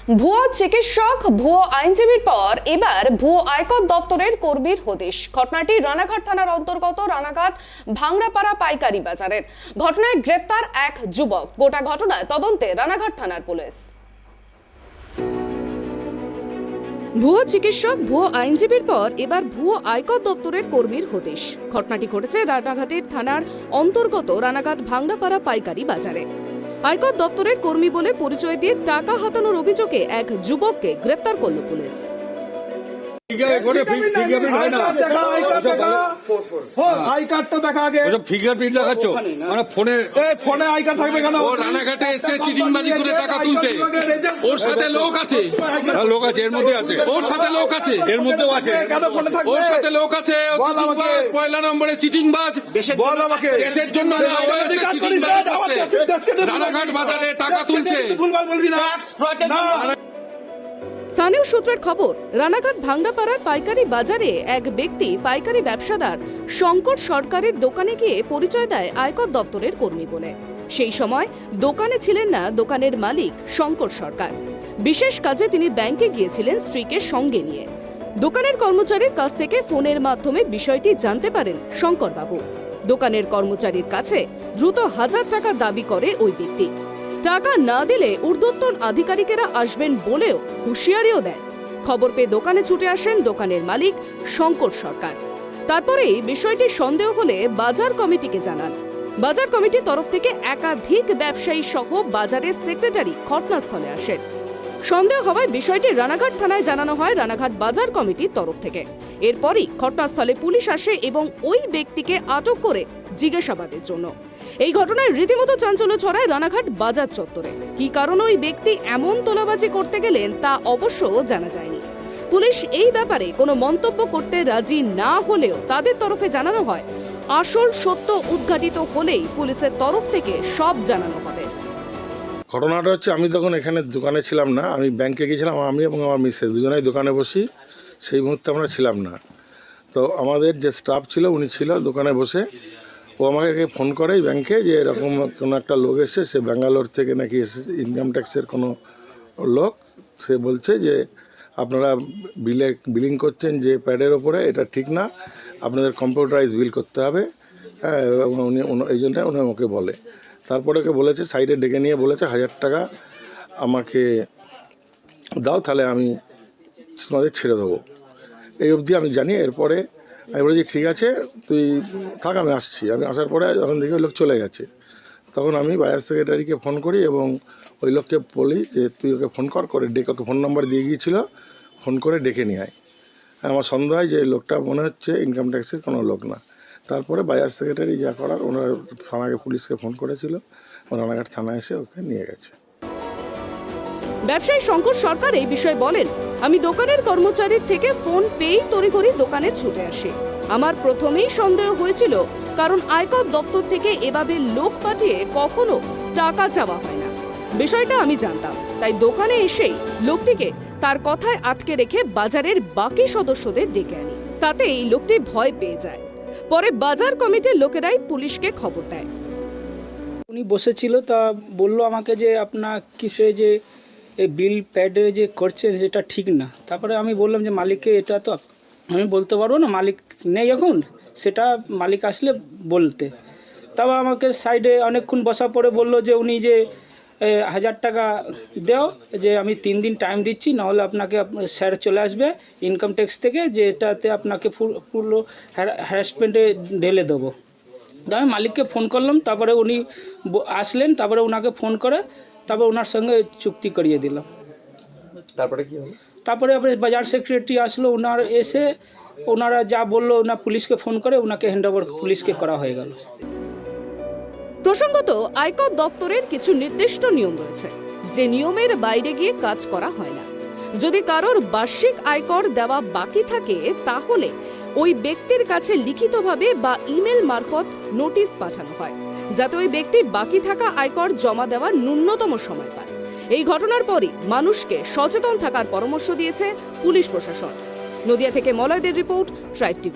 ভুয়ো চিকিৎসক, ভুয়ো আইনজীবীর পর এবার ভুয়ো আয়কর দপ্তরের কর্মীর হদিশ। ঘটনাটি রানাঘাট থানার অন্তর্গত রানাঘাট ভাংরাপাড়া পাইকারি বাজারের। ঘটনায় গ্রেফতার এক যুবক। গোটা ঘটনায় তদন্তে রানাঘাট থানার পুলিশ। ভুয়ো চিকিৎসক, ভুয়ো আইনজীবীর পর এবার ভুয়ো আয়কর দপ্তরের কর্মীর হদিশ। ঘটনাটি ঘটেছে রানাঘাটের থানার অন্তর্গত রানাঘাট ভাংরাপাড়া পাইকারি বাজারে। আয়কর দপ্তরের কর্মী বলে পরিচয় দিয়ে টাকা হাতানোর অভিযোগে এক যুবককে গ্রেফতার করল পুলিশ। রানাঘাটে এসে চিটিংবাজি করে টাকা তুলতে ওর সাথে লোক আছে, এর মধ্যে আছে, ওর সাথে লোক আছে, এর মধ্যেও আছে, ওর সাথে লোক আছে। পয়লা নম্বরে চিটিংবাজ, দেশের জন্য রানাঘাট বাজারে টাকা তুলছে। স্থানীয় সূত্রের খবর, রানাঘাট ভাংরাপাড়ার পাইকারি বাজারে এক ব্যক্তি পাইকারি ব্যবসাদার শঙ্কর সরকারের দোকানে গিয়ে পরিচয় দেয় আয়কর দপ্তরের কর্মী বলে। সেই সময় দোকানে ছিলেন না দোকানের মালিক শঙ্কর সরকার। বিশেষ কাজে তিনি ব্যাংকে গিয়েছিলেন স্ত্রীকে সঙ্গে নিয়ে। দোকানের কর্মচারীর কাছ থেকে ফোনের মাধ্যমে বিষয়টি জানতে পারেন শঙ্করবাবু। দোকানের কর্মচারীর কাছে দ্রুত 1000 টাকা দাবি করে ওই ব্যক্তি। টাকা না দিলে ঊর্ধ্বতন আধিকারিকেরা আসবেন বলেও হুঁশিয়ারিও দেয়। খবর পেয়ে দোকানে ছুটে আসেন দোকানের মালিক শঙ্কর সরকার। তারপরেই বিষয়টি সন্দেহ হলে বাজার কমিটিকে জানান। বাজার কমিটির তরফ থেকে একাধিক ব্যবসায়ী সহ বাজারের সেক্রেটারি ঘটনাস্থলে আসেন। সন্দেহ হওয়ায় বিষয়টি রানাঘাট থানায় জানানো হয় রানাঘাট বাজার কমিটির তরফ থেকে। এরপরই ঘটনাস্থলে পুলিশ আসে এবং ওই ব্যক্তিকে আটক করে জিজ্ঞাসাবাদের জন্য। এই ঘটনায় রীতিমতো চাঞ্চল্য ছড়ায় রানাঘাট বাজার চত্বরে। কি কারণে ওই ব্যক্তি এমন তোলাবাজি করতে গেলেন তা অবশ্য জানা যায়নি। পুলিশ এই ব্যাপারে কোনো মন্তব্য করতে রাজি না হলেও তাদের তরফে জানানো হয় আসল সত্য উদ্ঘাটিত হলেই পুলিশের তরফ থেকে সব জানানো হবে। ঘটনাটা হচ্ছে, আমি তখন এখানে দোকানে ছিলাম না, আমি ব্যাংকে গিয়েছিলাম। আমি এবং আমার মিসেস দুজনেই দোকানে বসি। সেই মুহূর্তে আমরা ছিলাম না। তো আমাদের যে স্টাফ ছিল উনি ছিল দোকানে বসে। ও আমাকে ফোন করে ব্যাংকে যে এরকম কোনো একটা লোক এসছে, সে ব্যাঙ্গালোর থেকে নাকি এসে, ইনকাম ট্যাক্সের কোনো লোক। সে বলছে যে আপনারা বিলিং করছেন যে প্যাডের ওপরে, এটা ঠিক না, আপনাদের কম্পিউটারাইজ বিল করতে হবে। হ্যাঁ, উনি এই জন্য উনি আমাকে বলে। তারপরে ওকে বলেছে, সাইডে ডেকে নিয়ে বলেছে 1000 টাকা আমাকে দাও, তাহলে আমি তোমাদের ছেড়ে দেবো। এই অবধি আমি জানি। এরপরে আমি বলেছি ঠিক আছে, তুই থাক, আমি আসছি। আমি আসার পরে যখন দেখি ওই লোক চলে গেছে, তখন আমি বাজার সেক্রেটারিকে ফোন করি এবং ওই লোককে বলি যে তুই ওকে ফোন করে ডেকে, ওকে ফোন নাম্বার দিয়ে গিয়েছিল, ফোন করে ডেকে নিয়ে আয়। আমার সন্দেহ হয় যে লোকটা মনে হচ্ছে ইনকাম ট্যাক্সের কোনো লোক না। তারপরে বাজার সেক্রেটারি যা করার, ওনার থানাকে পুলিশকে ফোন করেছিল, রানাঘাট থানায় এসে ওকে নিয়ে গেছে। ব্যবসায়ী শঙ্কর সরকার এই বিষয়ে বলেন, আমি দোকানের কর্মচারীর থেকে ফোন পেয়েই তড়িঘড়ি দোকানে ছুটে আসি। আমার প্রথমেই সন্দেহ হয়েছিল, কারণ আয়কর দপ্তর থেকে এভাবে লোক পাঠিয়ে কখনো টাকা চাওয়া হয় না। বিষয়টা আমি জানতাম, তাই দোকানে এসেই লোকটিকে তার কথায় আটকে রেখে বাজারের বাকি সদস্যদের ডেকে আনি। তাতে এই লোকটি ভয় পেয়ে যায়। পরে বাজার কমিটির লোকেরাই পুলিশকে খবর দেয়। উনি বসেছিল, তা বলল আমাকে যে আপনার কিসে যে এই বিল প্যাডে যে করছেন সেটা ঠিক না। তারপরে আমি বললাম যে মালিককে এটা তো আমি বলতে পারবো না, মালিক নেই এখন, সেটা মালিক আসলে বলতে। তারপর আমাকে সাইডে অনেকক্ষণ বসা পরে বললো যে উনি যে 1000 টাকা দেও, যে আমি 3 দিন টাইম দিচ্ছি, নাহলে আপনাকে স্যার চলে আসবে ইনকাম ট্যাক্স থেকে, যে এটাতে আপনাকে পুরো হ্যারাসমেন্টে ঢেলে দেবো। আমি মালিককে ফোন করলাম, তারপরে উনি আসলেন, তারপরে ওনাকে ফোন করে তারপরে ওনার সঙ্গে চুক্তি করিয়ে দিলাম। তারপরে কি হলো? তারপরে বাজার সেক্রেটারি আসলো, ওনার এসে ওনারা যা বললো, ওনার পুলিশকে ফোন করে ওনাকে হ্যান্ডওভার পুলিশকে করা হয়ে গেল। প্রসঙ্গত, আয়কর দপ্তরের কিছু নির্দিষ্ট নিয়ম রয়েছে, যে নিয়মের বাইরে গিয়ে কাজ করা হয় না। যদি কারোর বার্ষিক আয়কর দেওয়া বাকি থাকে, তাহলে ওই ব্যক্তির কাছে লিখিতভাবে বা ইমেল মারফত নোটিশ পাঠানো হয়, যাতে ওই ব্যক্তি বাকি থাকা আয়কর জমা দেওয়ার ন্যূনতম সময় পায়। এই ঘটনার পরই মানুষকে সচেতন থাকার পরামর্শ দিয়েছে পুলিশ প্রশাসন। নদিয়া থেকে মলয়দের রিপোর্ট, ট্রাইব টিভি।